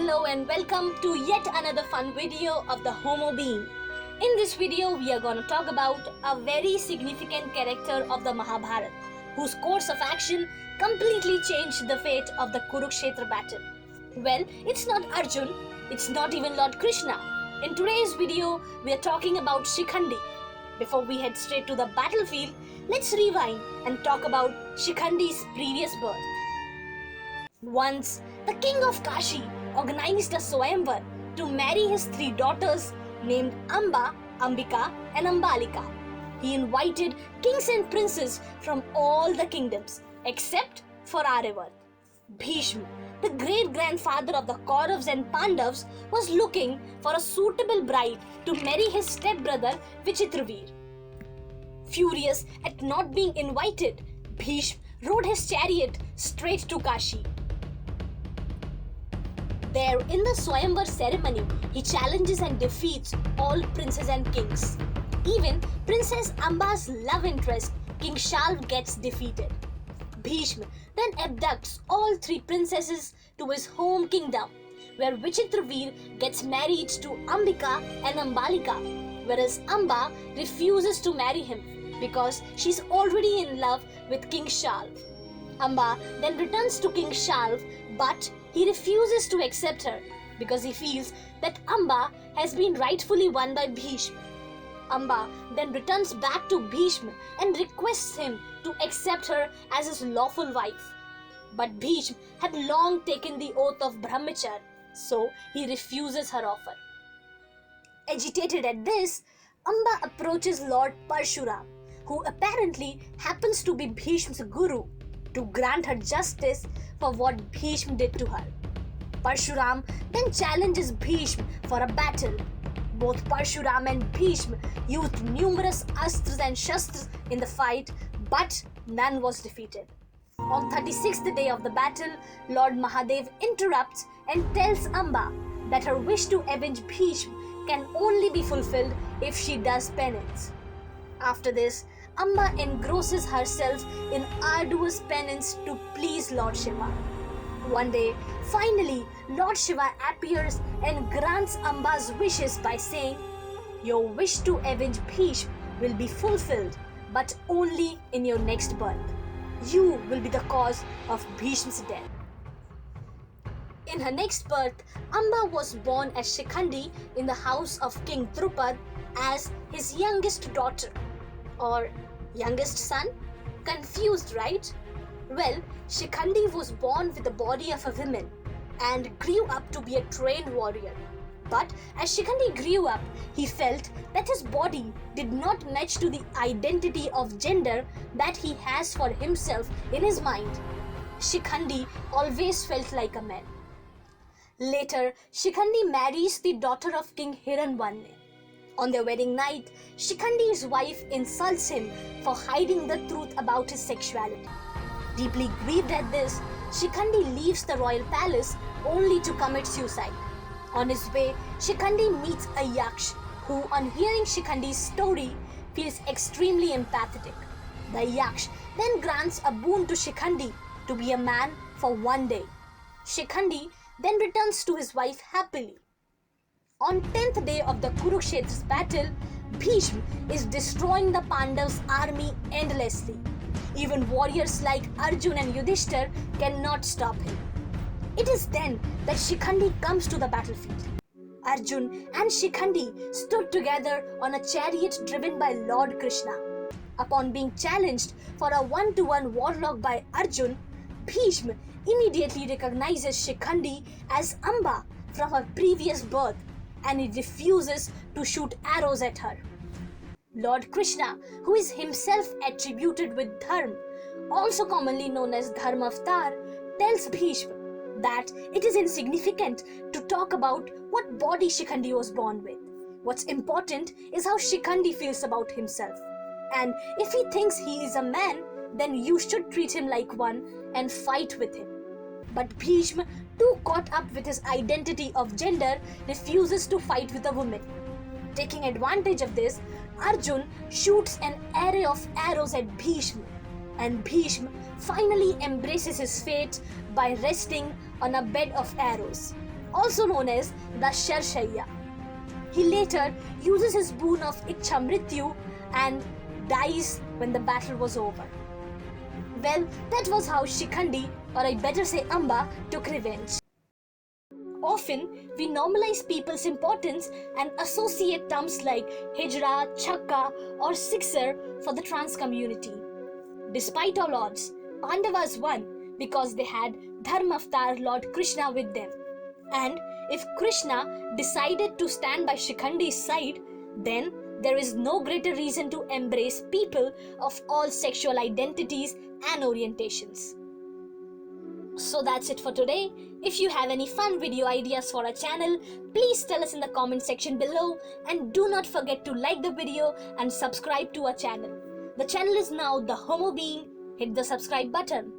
Hello and welcome to yet another fun video of the Homo Being. In this video, we are going to talk about a very significant character of the Mahabharata, whose course of action completely changed the fate of the Kurukshetra battle. Well, it's not Arjun, it's not even Lord Krishna. In today's video, we are talking about Shikhandi. Before we head straight to the battlefield, let's rewind and talk about Shikhandi's previous birth. Once, the king of Kashi organized a Swayamvar to marry his three daughters named Amba, Ambika and Ambalika. He invited kings and princes from all the kingdoms except for Aryavarth. Bheeshm, the great-grandfather of the Kauravas and Pandavas, was looking for a suitable bride to marry his stepbrother Vichitravirya. Furious at not being invited, Bheeshm rode his chariot straight to Kashi. There, in the Swayamvar ceremony, he challenges and defeats all princes and kings. Even Princess Amba's love interest, King Shalv, gets defeated. Bheeshm then abducts all three princesses to his home kingdom, where Vichitravirya gets married to Ambika and Ambalika, whereas Amba refuses to marry him because she's already in love with King Shalv. Amba then returns to King Shalv, but he refuses to accept her because he feels that Amba has been rightfully won by Bheeshm. Amba then returns back to Bheeshm and requests him to accept her as his lawful wife. But Bheeshm had long taken the oath of Brahmacharya, so he refuses her offer. Agitated at this, Amba approaches Lord Parshuram, who apparently happens to be Bheeshm's guru, to grant her justice for what Bheeshm did to her. Parshuram then challenges Bheeshm for a battle. Both Parshuram and Bheeshm used numerous astras and shastras in the fight, but none was defeated. On 36th day of the battle, Lord Mahadev interrupts and tells Amba that her wish to avenge Bheeshm can only be fulfilled if she does penance. After this, Amba engrosses herself in arduous penance to please Lord Shiva. One day, finally, Lord Shiva appears and grants Amba's wishes by saying, "Your wish to avenge Bheeshm will be fulfilled, but only in your next birth. You will be the cause of Bheeshm's death." In her next birth, Amba was born as Shikhandi in the house of King Drupad as his youngest daughter. Or youngest son? Confused, right? Well, Shikhandi was born with the body of a woman and grew up to be a trained warrior. But as Shikhandi grew up, he felt that his body did not match to the identity of gender that he has for himself in his mind. Shikhandi always felt like a man. Later, Shikhandi marries the daughter of King Hiranvanya. On their wedding night, Shikhandi's wife insults him for hiding the truth about his sexuality. Deeply grieved at this, Shikhandi leaves the royal palace only to commit suicide. On his way, Shikhandi meets a Yaksh who, on hearing Shikhandi's story, feels extremely empathetic. The Yaksh then grants a boon to Shikhandi to be a man for one day. Shikhandi then returns to his wife happily. On 10th day of the Kurukshetra's battle, Bheeshm is destroying the Pandavas' army endlessly. Even warriors like Arjun and Yudhishthir cannot stop him. It is then that Shikhandi comes to the battlefield. Arjun and Shikhandi stood together on a chariot driven by Lord Krishna. Upon being challenged for a one-to-one warlock by Arjun, Bheeshm immediately recognizes Shikhandi as Amba from her previous birth, and he refuses to shoot arrows at her. Lord Krishna, who is himself attributed with Dharma, also commonly known as Dharma Avatar, tells Bheeshm that it is insignificant to talk about what body Shikhandi was born with. What's important is how Shikhandi feels about himself. And if he thinks he is a man, then you should treat him like one and fight with him. But Bheeshm, too caught up with his identity of gender, refuses to fight with a woman. Taking advantage of this, Arjun shoots an array of arrows at Bheeshm, and Bheeshm finally embraces his fate by resting on a bed of arrows. also known as the Sharshaya. He later uses his boon of Ichha Mrityu and dies when the battle was over. Well, that was how Shikhandi, or I better say Amba, took revenge. Often, we normalize people's importance and associate terms like Hijra, Chakka, or Sixer for the trans community. Despite all odds, Pandavas won because they had Dharmavatar Lord Krishna with them. And if Krishna decided to stand by Shikhandi's side, then there is no greater reason to embrace people of all sexual identities and orientations. So that's it for today. If you have any fun video ideas for our channel, please tell us in the comment section below, and do not forget to like the video and subscribe to our channel. The channel is now The Homo Being. Hit the subscribe button.